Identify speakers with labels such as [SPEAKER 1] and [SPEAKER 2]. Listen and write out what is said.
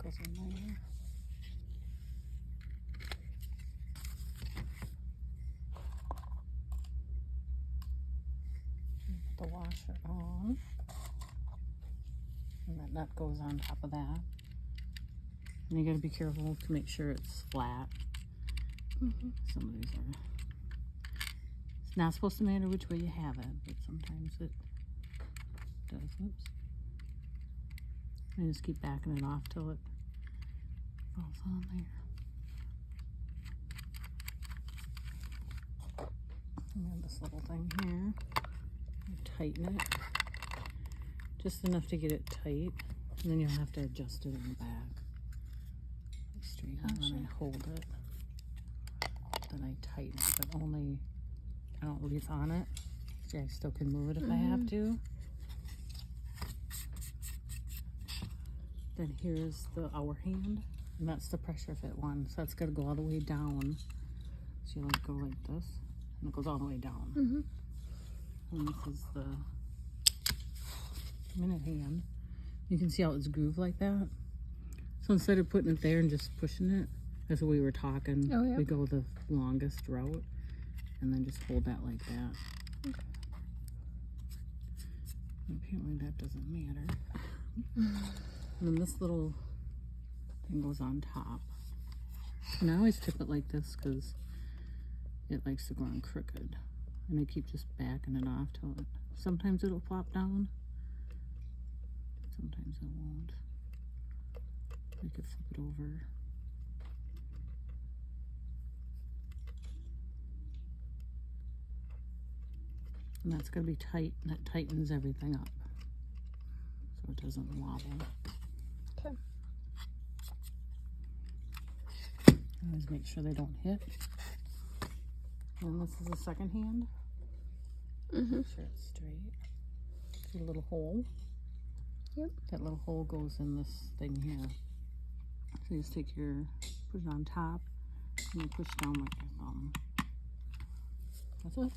[SPEAKER 1] goes in there. Put the washer on. And that nut goes on top of that. And you gotta be careful to make sure it's flat. Some of these are. It's not supposed to matter which way you have it, but sometimes it does. Oops. And just keep backing it off till it falls on there. And then this little thing here. You tighten it. Just enough to get it tight. And then you'll have to adjust it in the back. Straight and then I hold it. Then I tighten it, but only, I don't leave on it. See, I still can move it if I have to. Then here's the hour hand, and that's the pressure fit one. So that's gotta go all the way down. So you like go like this, and it goes all the way down. And this is the minute hand. You can see how it's grooved like that. So instead of putting it there and just pushing it, as we were talking, we go the longest route, and then just hold that like that. Apparently that doesn't matter. And then this little thing goes on top. And I always tip it like this because it likes to go on crooked. And I keep just backing it off till it, sometimes it'll flop down. Sometimes it won't. I could flip it over. And that's going to be tight, and that tightens everything up so it doesn't wobble.
[SPEAKER 2] Okay.
[SPEAKER 1] Always make sure they don't hit. And this is the second hand. Make sure it's straight. See a little hole?
[SPEAKER 2] Yep.
[SPEAKER 1] That little hole goes in this thing here. So you just take your, put it on top, and you push down like your thumb. That's it.